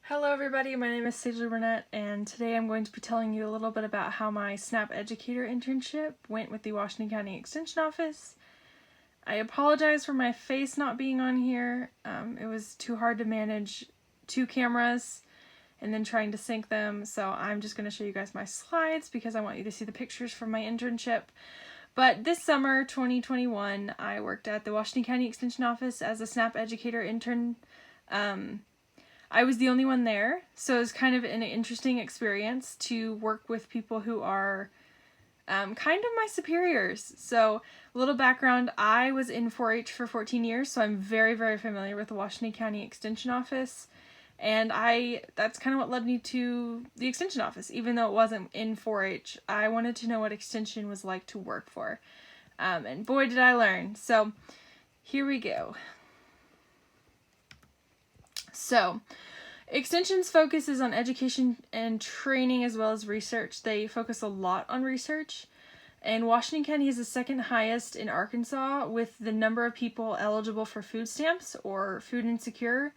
Hello everybody, my name is Sage Burnett, and today I'm going to be telling you a little bit about how my SNAP Educator internship went with the Washington County Extension Office. I apologize for my face not being on here. It was too hard to manage two cameras and then trying to sync them, so I'm just going to show you guys my slides because I want you to see the pictures from my internship. But this summer, 2021, I worked at the Washington County Extension Office as a SNAP Educator intern. I was the only one there, so it was kind of an interesting experience to work with people who are kind of my superiors. So, a little background, I was in 4-H for 14 years, so I'm very, very familiar with the Washington County Extension Office. And that's kind of what led me to the Extension Office. Even though it wasn't in 4-H, I wanted to know what Extension was like to work for. And boy, did I learn. So, here we go. So, Extension's focus is on education and training as well as research. They focus a lot on research. And Washington County is the second highest in Arkansas with the number of people eligible for food stamps or food insecure.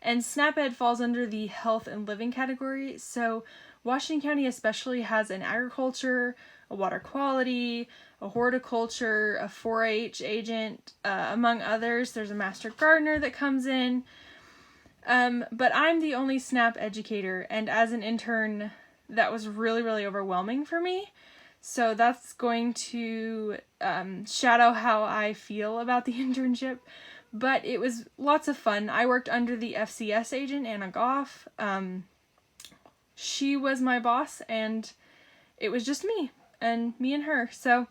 And SNAP Ed falls under the health and living category. So Washington County especially has an agriculture, a water quality, a horticulture, a 4-H agent, among others. There's a master gardener that comes in. But I'm the only SNAP educator, and as an intern, that was really, really overwhelming for me. So that's going to shadow how I feel about the internship. But it was lots of fun. I worked under the FCS agent, Anna Goff. She was my boss, and it was just me and her. So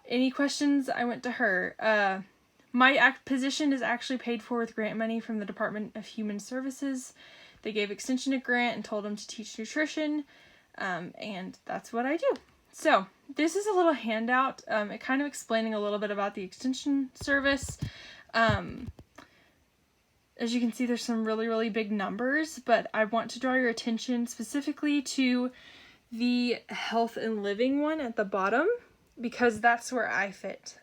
any questions, I went to her. My position is actually paid for with grant money from the Department of Human Services. They gave Extension a grant and told them to teach nutrition, and that's what I do. So this is a little handout, it kind of explaining a little bit about the Extension service. As you can see, there's some really, really big numbers, but I want to draw your attention specifically to the health and living one at the bottom, because that's where I fit.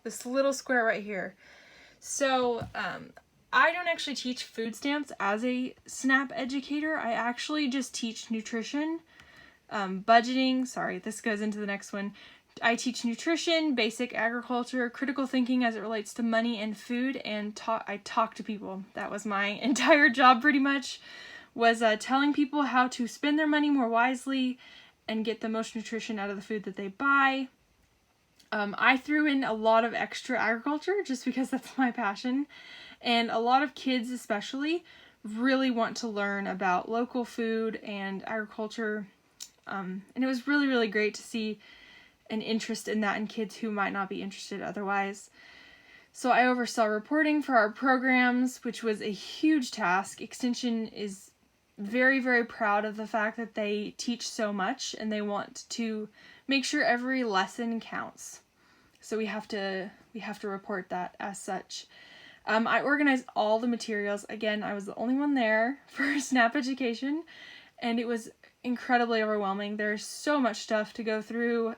This little square right here. So, I don't actually teach food stamps as a SNAP educator. I actually just teach nutrition, budgeting. Sorry, this goes into the next one. I teach nutrition, basic agriculture, critical thinking as it relates to money and food, and I talk to people. That was my entire job pretty much, was telling people how to spend their money more wisely and get the most nutrition out of the food that they buy. I threw in a lot of extra agriculture just because that's my passion, and a lot of kids especially really want to learn about local food and agriculture, and it was really, really great to see an interest in that in kids who might not be interested otherwise. So I oversaw reporting for our programs, which was a huge task. Extension is very, very proud of the fact that they teach so much, and they want to make sure every lesson counts. So we have to report that as such. I organized all the materials. Again, I was the only one there for SNAP education, and it was incredibly overwhelming. There's so much stuff to go through.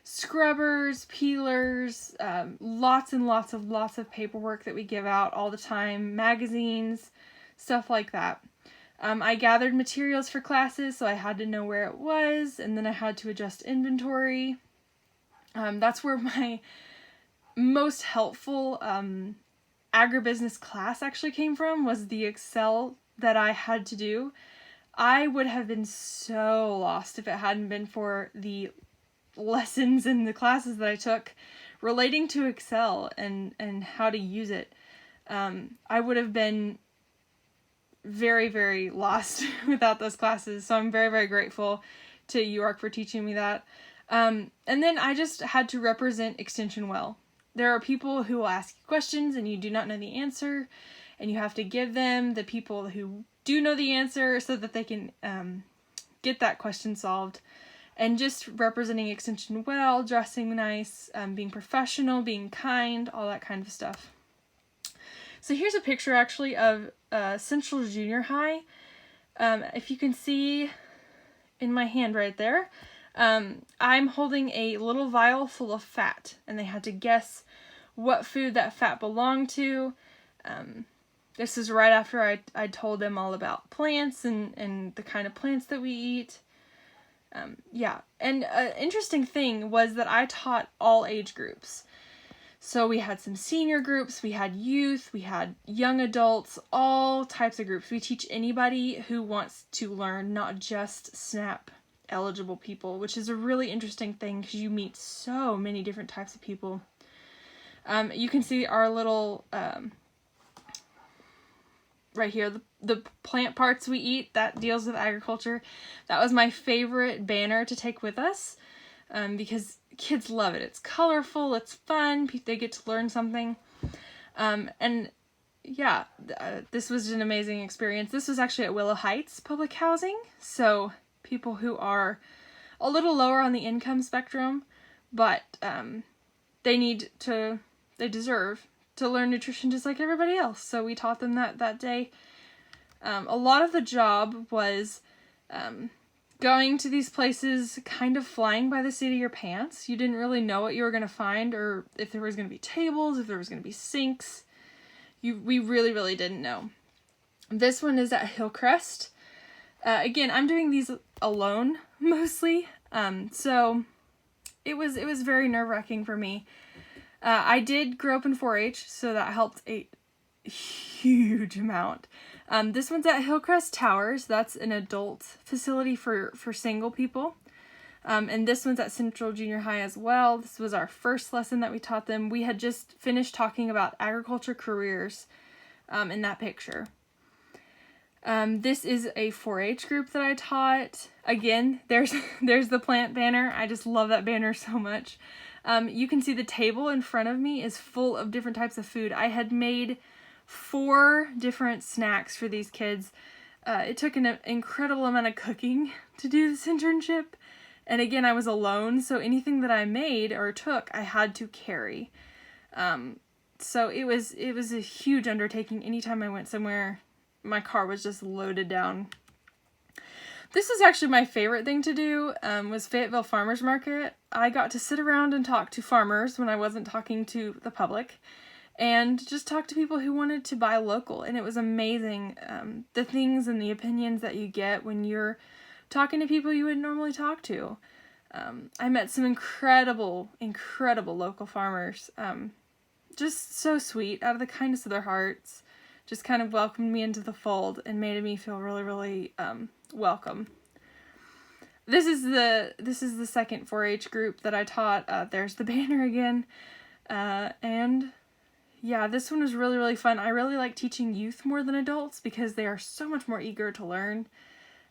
Scrubbers, peelers, lots and lots of paperwork that we give out all the time, magazines, stuff like that. I gathered materials for classes, so I had to know where it was, and then I had to adjust inventory. That's where my most helpful agribusiness class actually came from, was the Excel that I had to do. I would have been so lost if it hadn't been for the lessons and the classes that I took relating to Excel and how to use it. I would have been very, very lost without those classes, so I'm very, very grateful to UARC for teaching me that. And then I just had to represent Extension well. There are people who will ask you questions and you do not know the answer, and you have to give them the people who do know the answer so that they can get that question solved. And just representing Extension well, dressing nice, being professional, being kind, all that kind of stuff. So here's a picture actually of Central Junior High. If you can see in my hand right there, I'm holding a little vial full of fat, and they had to guess what food that fat belonged to. This is right after I told them all about plants and the kind of plants that we eat. Yeah, and an interesting thing was that I taught all age groups. So we had some senior groups, we had youth, we had young adults, all types of groups. We teach anybody who wants to learn, not just SNAP eligible people, which is a really interesting thing because you meet so many different types of people. You can see our little, right here, the plant parts we eat, that deals with agriculture. That was my favorite banner to take with us, because kids love it. It's colorful, it's fun, they get to learn something. And yeah, this was an amazing experience. This was actually at Willow Heights Public Housing, so people who are a little lower on the income spectrum, but they deserve to learn nutrition just like everybody else. So we taught them that day. A lot of the job was going to these places, kind of flying by the seat of your pants. You didn't really know what you were going to find, or if there was going to be tables, if there was going to be sinks. We really, really didn't know. This one is at Hillcrest. Again, I'm doing these alone mostly, so it was very nerve-wracking for me. I did grow up in 4-H, so that helped a huge amount. This one's at Hillcrest Towers. That's an adult facility for single people. And this one's at Central Junior High as well. This was our first lesson that we taught them. We had just finished talking about agriculture careers in that picture. This is a 4-H group that I taught. Again, there's the plant banner. I just love that banner so much. You can see the table in front of me is full of different types of food. I had made 4 different snacks for these kids. It took an incredible amount of cooking to do this internship. And again, I was alone, so anything that I made or took, I had to carry. So it was a huge undertaking. Anytime I went somewhere, my car was just loaded down. This was actually my favorite thing to do, was Fayetteville Farmers Market. I got to sit around and talk to farmers when I wasn't talking to the public, and just talk to people who wanted to buy local. And it was amazing, the things and the opinions that you get when you're talking to people you wouldn't normally talk to. I met some incredible local farmers. Just so sweet, out of the kindness of their hearts. Just kind of welcomed me into the fold and made me feel really, really welcome. This is the second 4-H group that I taught. There's the banner again. And yeah, this one was really, really fun. I really like teaching youth more than adults because they are so much more eager to learn.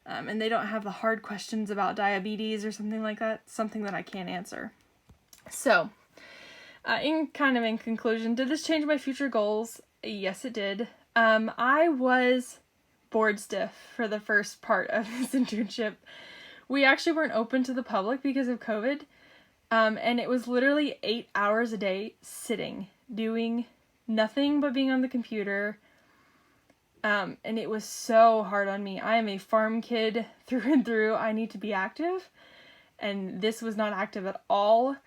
And they don't have the hard questions about diabetes or something like that. Something that I can't answer. So, in conclusion, did this change my future goals? Yes, it did. I was bored stiff for the first part of this internship. We actually weren't open to the public because of COVID. And it was literally 8 hours a day sitting, doing nothing but being on the computer. And it was so hard on me. I am a farm kid through and through. I need to be active. And this was not active at all.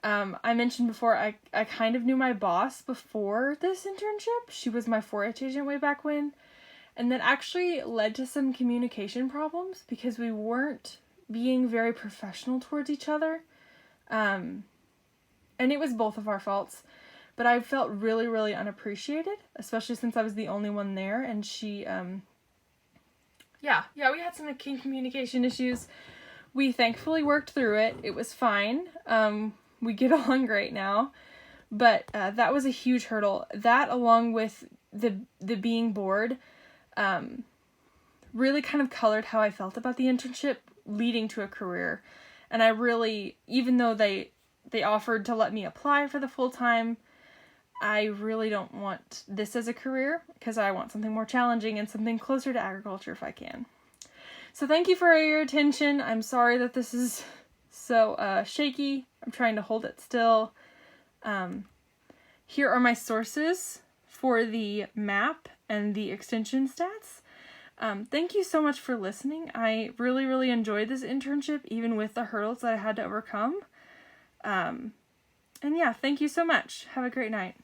I mentioned before, I kind of knew my boss before this internship. She was my 4-H agent way back when. And that actually led to some communication problems because we weren't being very professional towards each other. And it was both of our faults. But I felt really, really unappreciated, especially since I was the only one there. And she, we had some communication issues. We thankfully worked through it. It was fine. We get along great now. But that was a huge hurdle. That, along with the being bored, really kind of colored how I felt about the internship leading to a career. And I really, even though they offered to let me apply for the full-time, I really don't want this as a career because I want something more challenging and something closer to agriculture if I can. So thank you for your attention. I'm sorry that this is so shaky. I'm trying to hold it still. Here are my sources for the map and the extension stats. Thank you so much for listening. I really, really enjoyed this internship, even with the hurdles that I had to overcome. And yeah, thank you so much. Have a great night.